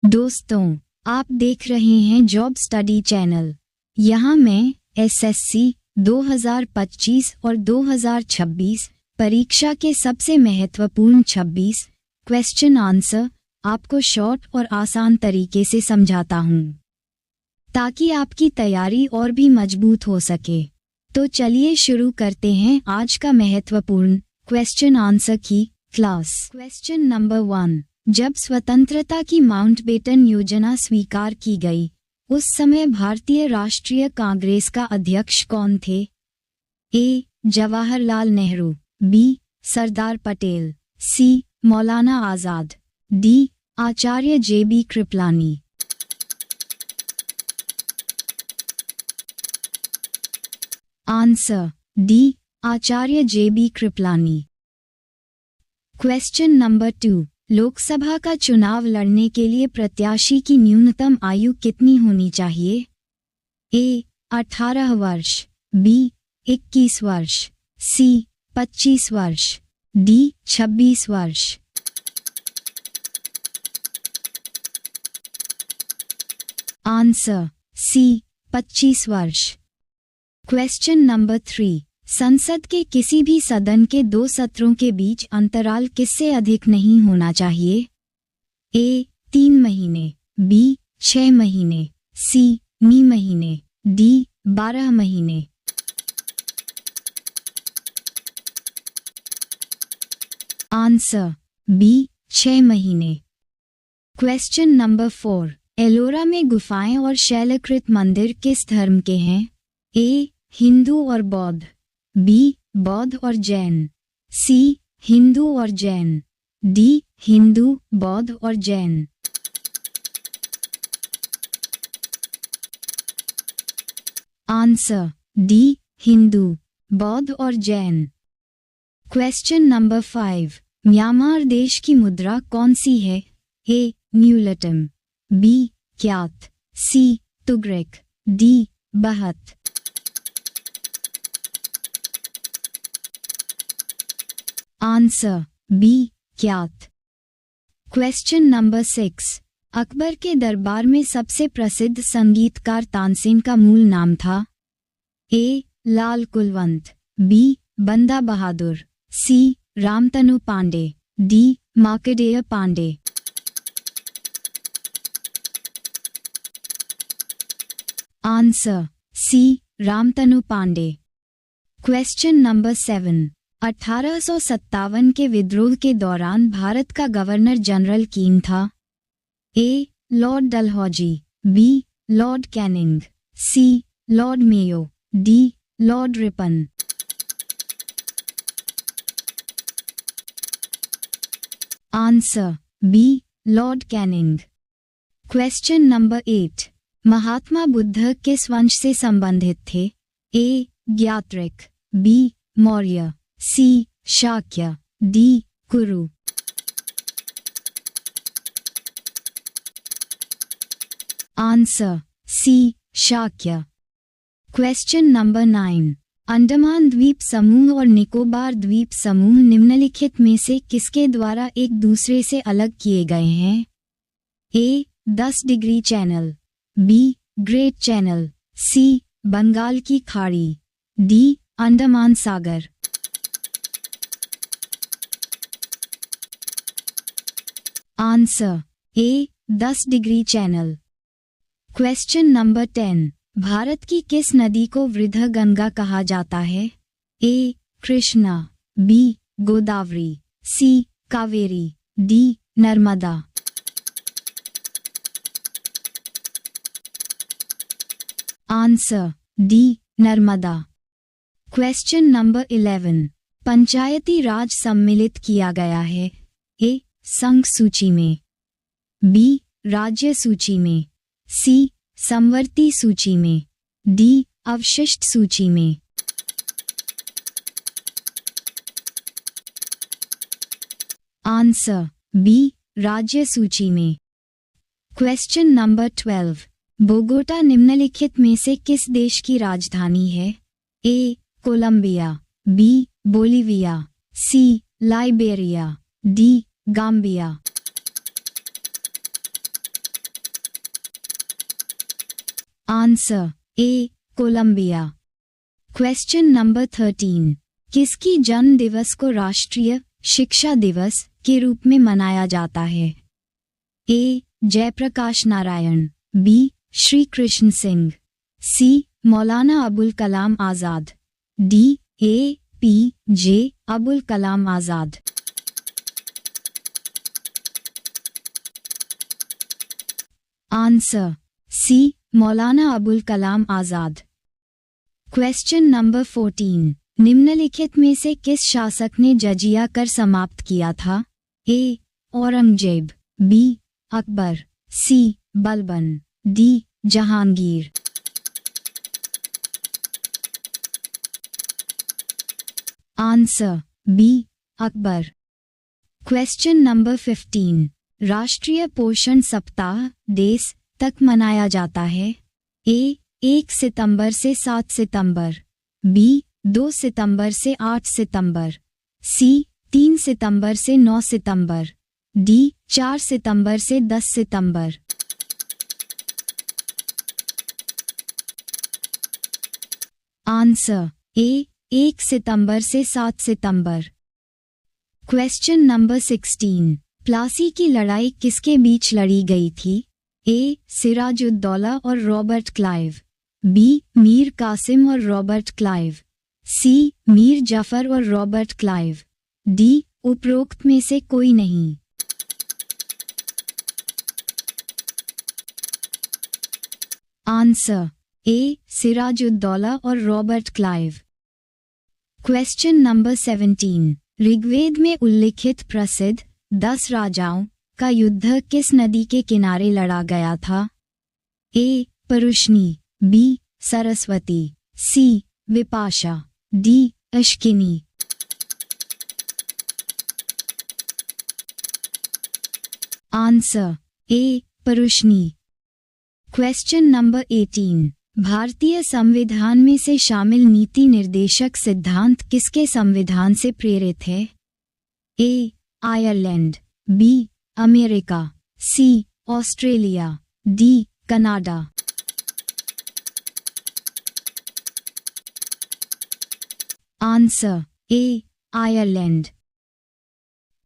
दोस्तों, आप देख रहे हैं जॉब स्टडी चैनल। यहाँ मैं एसएससी 2025 और 2026 परीक्षा के सबसे महत्वपूर्ण 26 क्वेश्चन आंसर आपको शॉर्ट और आसान तरीके से समझाता हूँ, ताकि आपकी तैयारी और भी मजबूत हो सके। तो चलिए शुरू करते हैं आज का महत्वपूर्ण क्वेश्चन आंसर की क्लास। क्वेश्चन नंबर 1, जब स्वतंत्रता की माउंटबेटन योजना स्वीकार की गई, उस समय भारतीय राष्ट्रीय कांग्रेस का अध्यक्ष कौन थे? A. Jawaharlal Nehru, B. Sardar Patel, C. Maulana Azad, D. Acharya J B. Kripalani. Answer D. Acharya J B. Kripalani. Question number 2, Lok Sabha का चुनाव लड़ने के लिए प्रत्याशी की न्यूनतम आयु कितनी होनी चाहिए? ए. 18 वर्ष, बी. 21 वर्ष, सी. 25 वर्ष, डी. 26 वर्ष। Answer C. 25 वर्ष। क्वेश्चन नंबर 3, संसद के किसी भी सदन के 2 सत्रों के बीच अंतराल किससे अधिक नहीं होना चाहिए? ए. 3 महीने, बी. 6 महीने, सी. 9 महीने, डी. 12 महीने। Answer B. 6 महीने। क्वेश्चन नंबर 4, एलोरा में गुफाएं और शैलकृत मंदिर किस धर्म के हैं? ए. हिंदू और बौद्ध, बी. बौद्ध और जैन, सी. हिंदू और जैन, डी. हिंदू, बौद्ध और जैन। Answer D. हिंदू, बौद्ध और जैन। क्वेश्चन नंबर 5, म्यांमार देश की मुद्रा कौन सी है? ए. न्यूनतम, बी. क्यात, सी. तुगरेक, डी. बहत। Answer B. क्यात। क्वेश्चन नंबर 6, अकबर के दरबार में सबसे प्रसिद्ध संगीतकार तानसेन का मूल नाम था? A. Lal Kulwant, B. Banda Bahadur, C. Ramtanu Pandey, D. Markandey Pandey. Answer C. Ramtanu Pandey. Question number 7, 1857 के विद्रोह के दौरान भारत का गवर्नर जनरल किन था? A. Lord Dalhousie, B. Lord Canning, C. Lord Mayo, D. Lord Ripon. Answer B. Lord Canning. Question number 8, Mahatma Buddha किस वंश से संबंधित थे? A. Jnatrika, B. Maurya, C. Shakya, D. Kuru. Answer C. Shakya. Question number 9, Andaman द्वीप समूह और निकोबार द्वीप समूह निम्नलिखित में से किसके द्वारा एक दूसरे से अलग किए गए हैं? A. 10 degree channel, B. Great channel, C. Bengal की खाड़ी, डी. अंडमान सागर। Answer A. 10 degree channel. Question number 10, Bharat की किस नदी को वृद्ध गंगा कहा जाता है? A. Krishna, B. Godavari, C. Kaveri, D. Narmada. Answer D. Narmada. Question number 11, Panchayati Raj सम्मिलित किया गया है? ए. संघ सूची में, बी. राज्य सूची में, सी. समवर्ती सूची में, डी. अवशिष्ट सूची में। Answer B. राज्य सूची में। क्वेश्चन नंबर 12, बोगोटा निम्नलिखित में से किस देश की राजधानी है? A. Colombia, B. Bolivia, C. Liberia, D. Gambia. Answer A Colombia. Question number 13। किसकी जन्म दिवस को राष्ट्रीय शिक्षा दिवस के रूप में मनाया जाता है? A Jayaprakash Narayan, B Shri Krishna Singh, C Maulana Abul Kalam Azad, D A P J Abul Kalam Azad. Answer C Maulana Abul Kalam Azad. Question number 14। निम्नलिखित में से किस शासक ने जजिया कर समाप्त किया था? A Aurangzeb, B Akbar, C Balban, D Jahangir. Answer B Akbar. Question number 15। राष्ट्रीय पोषण सप्ताह देश तक मनाया जाता है? ए 1 सितंबर से 7 सितंबर, बी 2 सितंबर से 8 सितंबर, सी 3 सितंबर से 9 सितंबर, डी 4 सितंबर से 10 सितंबर। आंसर ए 1 सितंबर से 7 सितंबर। Question number 16। प्लासी की लड़ाई किसके बीच लड़ी गई थी? ए सिराजुद्दौला और Robert Clive, B Mir Qasim और Robert Clive, C Mir Jafar और रॉबर्ट क्लाइव, डी उपरोक्त में से कोई नहीं। आंसर ए सिराजुद्दौला और Robert Clive. Question number 17। Rigveda में उल्लिखित प्रसिद्ध 10 राजाओं का युद्ध किस नदी के किनारे लड़ा गया था? A Parushni, B Saraswati, C Vipasha, D Ashkini. Answer A Parushni. Question number 18। भारतीय संविधान में से शामिल नीति निर्देशक सिद्धांत किसके संविधान से प्रेरित है? A Ireland, B America, C Australia, D Canada. Answer A Ireland.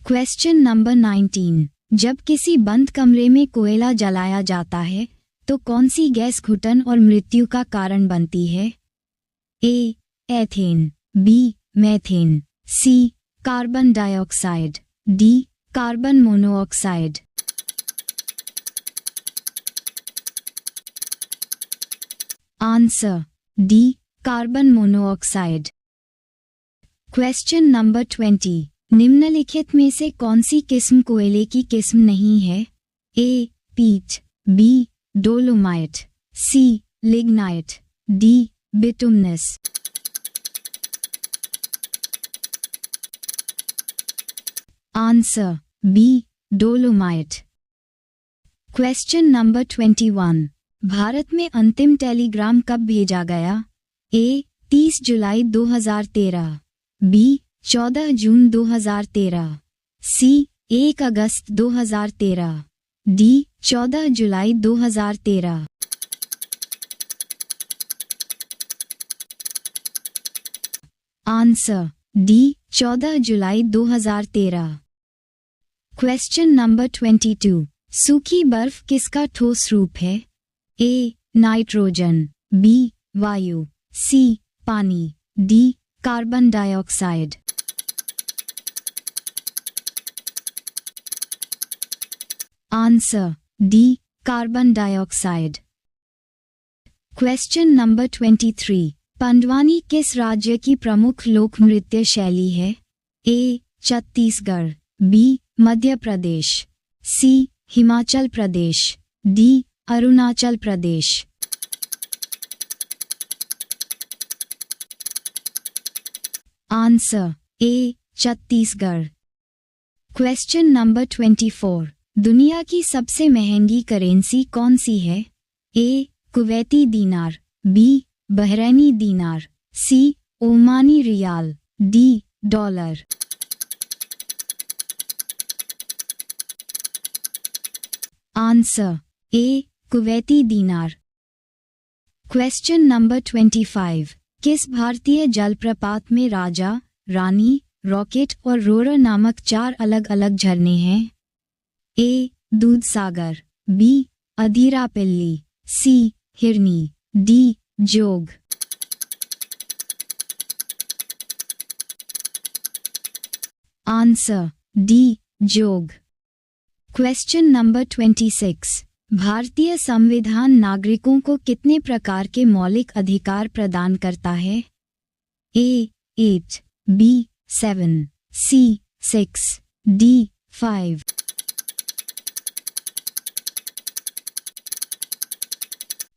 Question number 19। जब किसी बंद कमरे में कोयला जलाया जाता है तो कौन सी गैस घुटन और मृत्यु का कारण बनती है? A ethane, B methane, C carbon dioxide, D carbon monoxide. Answer D carbon monoxide. Question number 20। निम्नलिखित में से कौन सी किस्म कोयले की किस्म नहीं है? A peat, B dolomite, C lignite, D bituminous. Answer B dolomite. Question number 21। भारत में अंतिम टेलीग्राम कब भेजा गया? ए 30 जुलाई 2013, बी 14 जून 2013, सी 1 अगस्त 2013, डी 14 जुलाई 2013। आंसर डी 14 जुलाई 2013। Question number 22। सूखी बर्फ किसका ठोस रूप है? ए नाइट्रोजन, बी वायु, सी पानी, D carbon dioxide. Answer D carbon dioxide. Question number 23। Pandavani किस राज्य की प्रमुख लोक नृत्य शैली है? A Chhattisgarh, B Madhya Pradesh, C Himachal Pradesh, D Arunachal Pradesh. Answer A Chhattisgarh. Question number 24। दुनिया की सबसे महंगी करेंसी कौन सी है? A Kuwaiti dinar, B Bahraini dinar, C Omani rial, D dollar. Answer A Kuwaiti dinar. Question number 25। किस भारतीय जलप्रपात में राजा, रानी, रॉकेट और रोरर नामक 4 अलग अलग झरने हैं? A. Dudhsagar, B. Athirappilly, C. Hirni, D. Jog. Answer D. Jog. Question number 26। भारतीय संविधान नागरिकों को कितने प्रकार के मौलिक अधिकार प्रदान करता है? A. 8, B. 7, C. 6, D. 5।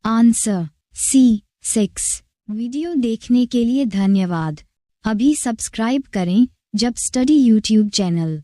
Answer C. 6। Video देखने के लिए धन्यवाद। अभी सब्सक्राइब करें जब स्टडी यूट्यूब चैनल।